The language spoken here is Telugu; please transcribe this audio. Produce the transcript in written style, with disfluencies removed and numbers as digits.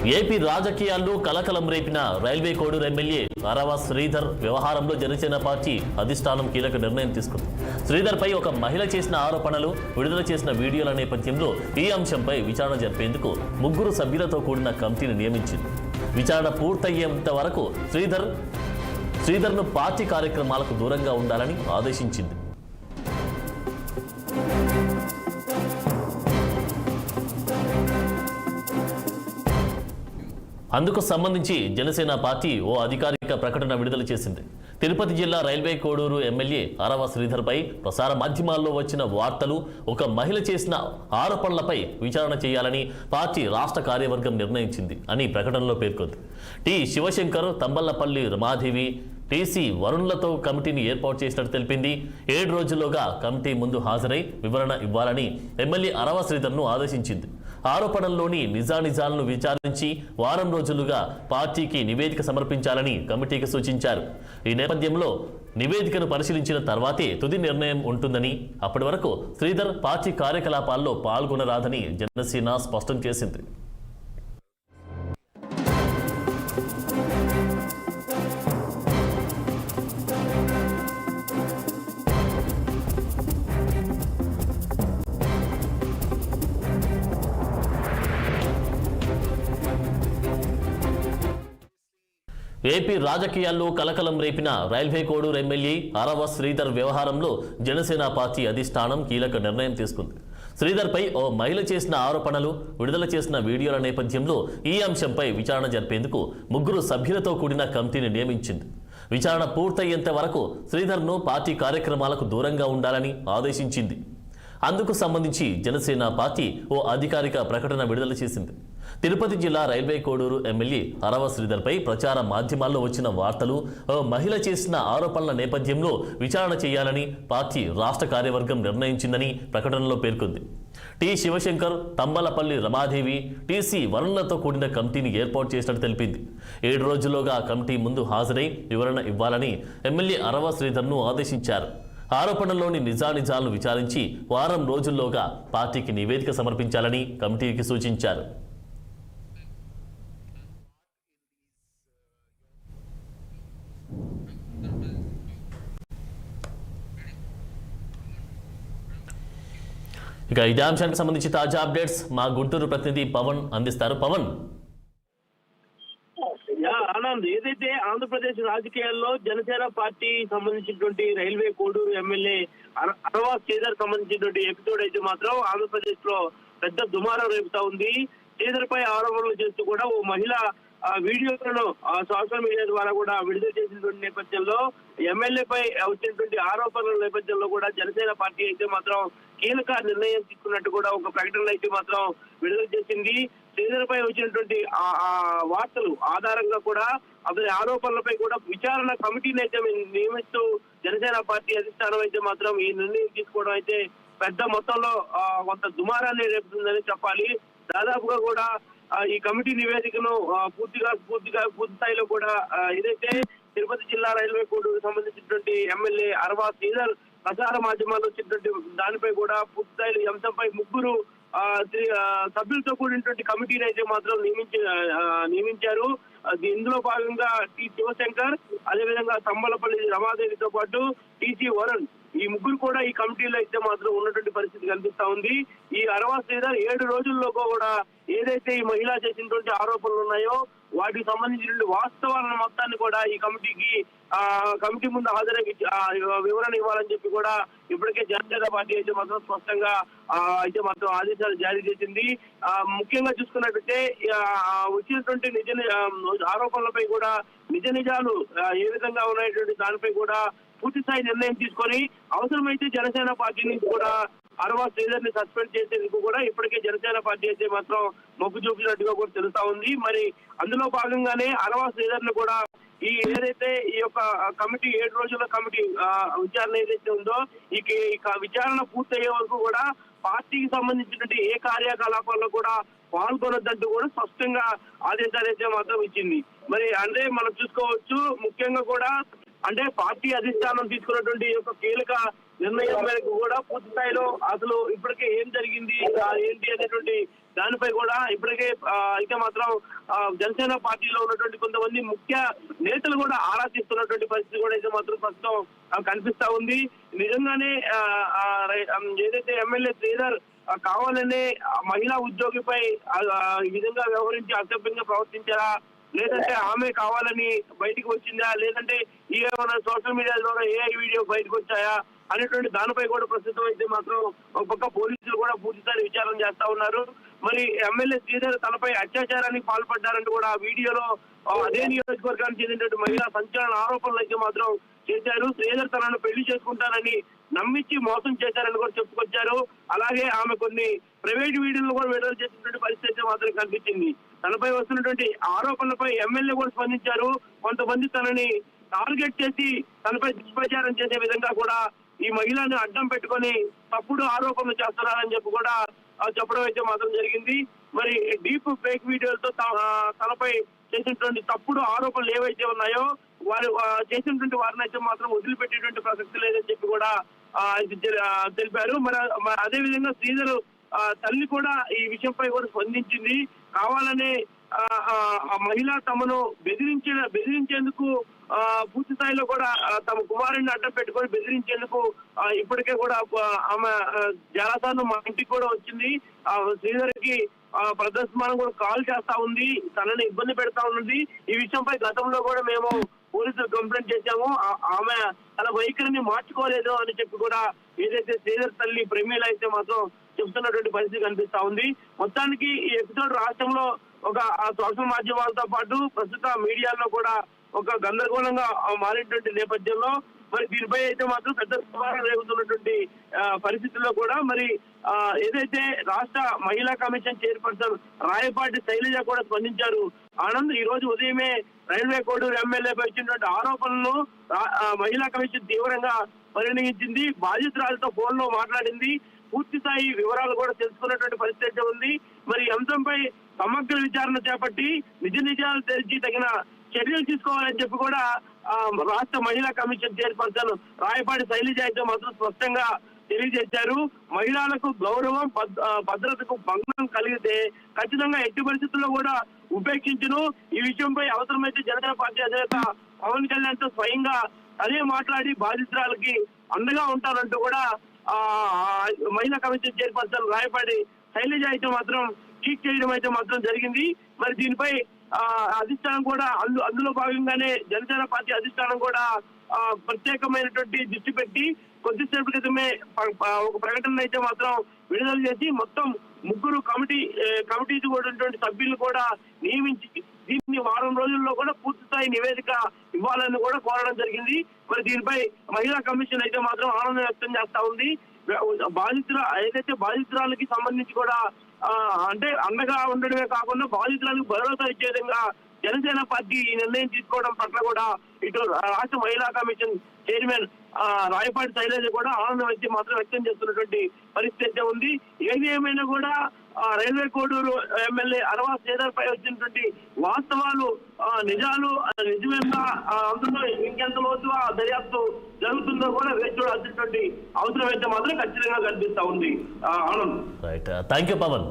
ఏపీ రాజకీయాల్లో కలకలం రేపిన రైల్వే కోడూరు ఎమ్మెల్యే అరవ శ్రీధర్ వ్యవహారంలో జనసేన పార్టీ అధిష్టానం కీలక నిర్ణయం తీసుకుంది. శ్రీధర్పై ఒక మహిళ చేసిన ఆరోపణలు, విడుదల చేసిన వీడియోల నేపథ్యంలో ఈ అంశంపై విచారణ జరిపేందుకు 3 సభ్యులతో కూడిన కమిటీని నియమించింది. విచారణ పూర్తయ్యేంత వరకు శ్రీధర్ను పార్టీ కార్యక్రమాలకు దూరంగా ఉండాలని ఆదేశించింది. అందుకు సంబంధించి జనసేన పార్టీ ఓ అధికారిక ప్రకటన విడుదల చేసింది. తిరుపతి జిల్లా రైల్వే కోడూరు ఎమ్మెల్యే అరవ శ్రీధర్పై ప్రసార మాధ్యమాల్లో వచ్చిన వార్తలు, ఒక మహిళ చేసిన ఆరోపణలపై విచారణ చేయాలని పార్టీ రాష్ట్ర కార్యవర్గం నిర్ణయించింది అని ప్రకటనలో పేర్కొంది. టి శివశంకర్, తంబళ్లపల్లి రమాదేవి, టీసీ వరుణ్లతో కమిటీని ఏర్పాటు చేసినట్టు తెలిపింది. 7 రోజుల్లోగా కమిటీ ముందు హాజరై వివరణ ఇవ్వాలని ఎమ్మెల్యే అరవ శ్రీధర్ను ఆదేశించింది. ఆరోపణల్లోని నిజానిజాలను విచారించి వారం రోజులుగా పార్టీకి నివేదిక సమర్పించాలని కమిటీకి సూచించారు. ఈ నేపథ్యంలో నివేదికను పరిశీలించిన తర్వాతే తుది నిర్ణయం ఉంటుందని, అప్పటి వరకు శ్రీధర్ పార్టీ కార్యకలాపాల్లో పాల్గొనరాదని జనసేన స్పష్టం చేసింది. ఏపీ రాజకీయాల్లో కలకలం రేపిన రైల్వే కోడూరు ఎమ్మెల్యే అరవ శ్రీధర్ వ్యవహారంలో జనసేన పార్టీ అధిష్టానం కీలక నిర్ణయం తీసుకుంది. శ్రీధర్పై ఓ మహిళ చేసిన ఆరోపణలు, విడుదల చేసిన వీడియోల నేపథ్యంలో ఈ అంశంపై విచారణ జరిపేందుకు 3 సభ్యులతో కూడిన కమిటీని నియమించింది. విచారణ పూర్తయ్యేంత వరకు శ్రీధర్ను పార్టీ కార్యక్రమాలకు దూరంగా ఉండాలని ఆదేశించింది. అందుకు సంబంధించి జనసేన పార్టీ ఓ అధికారిక ప్రకటన విడుదల చేసింది. తిరుపతి జిల్లా రైల్వే కోడూరు ఎమ్మెల్యే అరవ శ్రీధర్పై ప్రచార మాధ్యమాల్లో వచ్చిన వార్తలు, మహిళ చేసిన ఆరోపణల నేపథ్యంలో విచారణ చేయాలని పార్టీ రాష్ట్ర కార్యవర్గం నిర్ణయించిందని ప్రకటనలో పేర్కొంది. టి శివశంకర్, తంబలపల్లి రమాదేవి, టీసీ వరుణ్లతో కూడిన కమిటీని ఏర్పాటు చేసినట్టు తెలిపింది. 7 రోజుల్లోగా కమిటీ ముందు హాజరై వివరణ ఇవ్వాలని ఎమ్మెల్యే అరవ శ్రీధర్ను ఆదేశించారు. ఆరోపణల్లోని నిజానిజాలను విచారించి వారం రోజుల్లోగా పార్టీకి నివేదిక సమర్పించాలని కమిటీకి సూచించారు. ఇక ఇదే అంశానికి సంబంధించి తాజా అప్డేట్స్ మా గుంటూరు ప్రతినిధి పవన్ అందిస్తారు. పవన్. ఆనంద్, ఏదైతే ఆంధ్రప్రదేశ్ రాజకీయాల్లో జనసేన పార్టీ సంబంధించినటువంటి రైల్వే కోడూరు ఎమ్మెల్యే అరవ శ్రీధర్ సంబంధించినటువంటి ఎపిసోడ్ అయితే మాత్రం ఆంధ్రప్రదేశ్ లో పెద్ద దుమారం రేపుతా ఉంది. శ్రీధర్ పై ఆరోపణలు చేస్తూ కూడా ఓ మహిళ వీడియోలను సోషల్ మీడియా ద్వారా కూడా విడుదల చేసినటువంటి నేపథ్యంలో ఎమ్మెల్యేపై వచ్చినటువంటి ఆరోపణల నేపథ్యంలో కూడా జనసేన పార్టీ అయితే మాత్రం కీలక నిర్ణయం తీసుకున్నట్టు కూడా ఒక ప్రకటన అయితే మాత్రం విడుదల చేసింది. శ్రీధర్ పై వచ్చినటువంటి వార్తలు ఆధారంగా కూడా అతని ఆరోపణలపై కూడా విచారణ కమిటీని అయితే నియమిస్తూ జనసేన పార్టీ అధిష్టానం అయితే మాత్రం ఈ నిర్ణయం తీసుకోవడం అయితే పెద్ద మొత్తంలో కొంత దుమారాన్ని రేపుతుందని చెప్పాలి. దాదాపుగా కూడా ఈ కమిటీ నివేదికను పూర్తి స్థాయిలో కూడా ఏదైతే తిరుపతి జిల్లా రైల్వే కోర్టుకు సంబంధించినటువంటి ఎమ్మెల్యే అరవ శ్రీధర్ ప్రచార మాధ్యమాల్లో వచ్చినటువంటి దానిపై కూడా పూర్తి స్థాయిలో ఈ అంశంపై 3 సభ్యులతో కూడినటువంటి కమిటీని అయితే మాత్రం నియమించారు. ఇందులో భాగంగా టి శివశంకర్, అదేవిధంగా తంబలపల్లి రమాదేవితో పాటు టీసీ వరుణ్, ఈ 3 కూడా ఈ కమిటీలో అయితే మాత్రం ఉన్నటువంటి పరిస్థితి కనిపిస్తా ఉంది. ఈ అరవ శ్రీధర్ 7 రోజుల్లో కూడా ఏదైతే ఈ మహిళ చేసినటువంటి ఆరోపణలు ఉన్నాయో వాటికి సంబంధించినటువంటి వాస్తవాలను మొత్తాన్ని కూడా ఈ కమిటీ ముందు హాజరై వివరణ ఇవ్వాలని చెప్పి కూడా ఇప్పటికే జనసేన పార్టీ అయితే మాత్రం స్పష్టంగా అయితే మాత్రం ఆదేశాలు జారీ చేసింది. ముఖ్యంగా చూసుకున్నట్లయితే వచ్చినటువంటి ఆరోపణలపై కూడా నిజాలు ఏ విధంగా ఉన్నటువంటి దానిపై కూడా పూర్తి స్థాయి నిర్ణయం తీసుకొని అవసరమైతే జనసేన పార్టీ నుంచి కూడా అరవ శ్రీధర్ ని సస్పెండ్ చేసేందుకు కూడా ఇప్పటికే జనసేన పార్టీ అయితే మాత్రం మొగ్గు చూపినట్టుగా కూడా తెలుస్తా ఉంది. మరి అందులో భాగంగానే అరవ శ్రీధర్ ని కూడా ఏదైతే ఈ యొక్క కమిటీ 7 రోజుల కమిటీ విచారణ ఏదైతే ఉందో ఈ విచారణ పూర్తయ్యే వరకు కూడా పార్టీకి సంబంధించినటువంటి ఏ కార్యకలాపాల్లో కూడా పాల్గొనొద్దంటూ కూడా స్పష్టంగా ఆదేశాలు అయితే మాత్రం ఇచ్చింది. మరి అంటే మనం చూసుకోవచ్చు, ముఖ్యంగా కూడా అంటే పార్టీ అధిష్టానం తీసుకున్నటువంటి యొక్క కీలక నిర్ణయం మేరకు కూడా పూర్తి స్థాయిలో అసలు ఇప్పటికే ఏం జరిగింది ఏంటి అనేటువంటి దానిపై కూడా ఇప్పటికే అయితే మాత్రం జనసేన పార్టీలో ఉన్నటువంటి కొంతమంది ముఖ్య నేతలు కూడా ఆరా తీస్తున్నటువంటి పరిస్థితి కూడా అయితే మాత్రం ప్రస్తుతం కనిపిస్తా ఉంది. నిజంగానే ఏదైతే ఎమ్మెల్యే శ్రీధర్ కావాలనే మహిళా ఉద్యోగిపై ఈ విధంగా వ్యవహరించి అసభ్యంగా ప్రవర్తించారా, లేదంటే ఆమె కావాలని బయటకు వచ్చిందా, లేదంటే ఏమైనా సోషల్ మీడియా ద్వారా ఏ వీడియో బయటకు వచ్చాయా అనేటువంటి దానిపై కూడా ప్రస్తుతం అయితే మాత్రం ఒక పక్క పోలీసులు కూడా పూర్తిస్థాయి విచారణ చేస్తా ఉన్నారు. మరి ఎమ్మెల్యే శ్రీధర్ తనపై అత్యాచారానికి పాల్పడ్డారంటూ కూడా ఆ వీడియోలో అదే నియోజకవర్గానికి చెందినటువంటి మహిళా సంచలన ఆరోపణలు అయితే మాత్రం చేశారు. శ్రీధర్ తనను పెళ్లి చేసుకుంటానని నమ్మించి మోసం చేశారని కూడా చెప్పుకొచ్చారు. అలాగే ఆమె కొన్ని ప్రైవేట్ వీడియోలు కూడా విడుదల చేసినటువంటి పరిస్థితి మాత్రం కనిపించింది. తనపై వస్తున్నటువంటి ఆరోపణలపై ఎమ్మెల్యే కూడా స్పందించారు. కొంతమంది తనని టార్గెట్ చేసి తనపై దుష్ప్రచారం చేసే విధంగా కూడా ఈ మహిళను అడ్డం పెట్టుకొని తప్పుడు ఆరోపణలు చేస్తున్నారని చెప్పి కూడా చెప్పడం అయితే మాత్రం జరిగింది. మరి డీప్ ఫేక్ వీడియోలతో తనపై చేసినటువంటి తప్పుడు ఆరోపణలు ఏవైతే ఉన్నాయో వారు చేసినటువంటి వారిని అయితే మాత్రం వదిలిపెట్టేటువంటి ప్రసక్తి లేదని చెప్పి కూడా తెలిపారు. మరి అదే విధంగా శ్రీధర్ తల్లి కూడా ఈ విషయంపై కూడా స్పందించింది. కావాలనే మహిళ తమను బెదిరించేందుకు పూర్తి స్థాయిలో కూడా తమ కుమారుడిని అడ్డం పెట్టుకొని బెదిరించేందుకు ఇప్పటికే కూడా ఆమె చాలాసార్లు మా ఇంటికి కూడా వచ్చింది. శ్రీధర్ కి ప్రదర్శనం కూడా కాల్ చేస్తా ఉంది, తనని ఇబ్బంది పెడతా ఉన్నది. ఈ విషయంపై గతంలో కూడా మేము పోలీసులు కంప్లైంట్ చేశాము. ఆమె తన వైఖరిని మార్చుకోలేదు అని చెప్పి కూడా ఏదైతే శ్రీధర్ తల్లి ప్రమీల అయితే మాత్రం చెప్తున్నటువంటి పరిస్థితి కనిపిస్తా ఉంది. మొత్తానికి ఈ ఎపిసోడ్ రాష్ట్రంలో ఒక సోషల్ మాధ్యమాలతో పాటు ప్రస్తుత మీడియాలో కూడా ఒక గందరగోళంగా మారినటువంటి నేపథ్యంలో మరి దీనిపై అయితే మాత్రం పెద్ద సవాలు రేగుతున్నటువంటి పరిస్థితుల్లో కూడా మరి ఏదైతే రాష్ట్ర మహిళా కమిషన్ చైర్పర్సన్ రాయపాటి శైలజ కూడా స్పందించారు. ఆనంద్ ఈ రోజు ఉదయమే రైల్వే కోడూరు ఎమ్మెల్యేపై వచ్చినటువంటి ఆరోపణలను మహిళా కమిషన్ తీవ్రంగా పరిగణించింది. బాధితురాలతో ఫోన్ లో మాట్లాడింది. పూర్తి స్థాయి వివరాలు కూడా తెలుసుకున్నటువంటి పరిస్థితి ఉంది. మరి ఈ అంశంపై సమగ్ర విచారణ చేపట్టి నిజ నిజాలు తెలిసి తగిన చర్యలు తీసుకోవాలని చెప్పి కూడా రాష్ట్ర మహిళా కమిషన్ చైర్పర్సన్ రాయపాటి శైలజ అయితే మాత్రం స్పష్టంగా తెలియజేశారు. మహిళలకు గౌరవం భద్రతకు భంగం కలిగితే ఖచ్చితంగా ఎట్టి పరిస్థితుల్లో కూడా ఉపేక్షించును. ఈ విషయంపై అవసరమైతే జనసేన పార్టీ అధినేత పవన్ కళ్యాణ్ తో స్వయంగా అదే మాట్లాడి బాధితురాలకి అండగా ఉంటారంటూ కూడా మహిళా కమిషన్ చైర్పర్సన్ రాయపాటి శైలజ అయితే మాత్రం ట్వీట్ చేయడం అయితే మాత్రం జరిగింది. మరి దీనిపై అధిష్టానం కూడా అందులో భాగంగానే జనసేన పార్టీ అధిష్టానం కూడా ప్రత్యేకమైనటువంటి దృష్టి పెట్టి కొద్దిసేపు క్రితమే ఒక ప్రకటన అయితే మాత్రం విడుదల చేసి మొత్తం ముగ్గురు కమిటీ కూడా సభ్యులు కూడా నియమించి దీన్ని వారం రోజుల్లో కూడా పూర్తి స్థాయి నివేదిక ఇవ్వాలని కూడా కోరడం జరిగింది. మరి దీనిపై మహిళా కమిషన్ అయితే మాత్రం ఆనందం వ్యక్తం చేస్తా ఉంది. ఏదైతే బాధితురాలకి సంబంధించి కూడా అంటే అండగా ఉండడమే కాకుండా బాధితులకు భరోసా ఇచ్చే విధంగా జనసేన పార్టీ ఈ నిర్ణయం తీసుకోవడం పట్ల కూడా ఇటు రాష్ట్ర మహిళా కమిషన్ చైర్మన్ రాయపాటి శైలజ కూడా ఆనందం అయితే మాత్రం వ్యక్తం చేస్తున్నటువంటి పరిస్థితి ఉంది. ఏది ఏమైనా కూడా రైల్వే కోడూరు ఎమ్మెల్యే అరవా శ్రీధర్ పై వచ్చినటువంటి వాస్తవాలు నిజాలు నిజమేనా అందులో ఇంకెంత లోతుగా దర్యాప్తు జరుగుతుందో కూడా వేచి చూడాల్సినటువంటి అవసరం అయితే మాత్రం ఖచ్చితంగా కనిపిస్తా ఉంది. Anand. Right, thank you Pawan.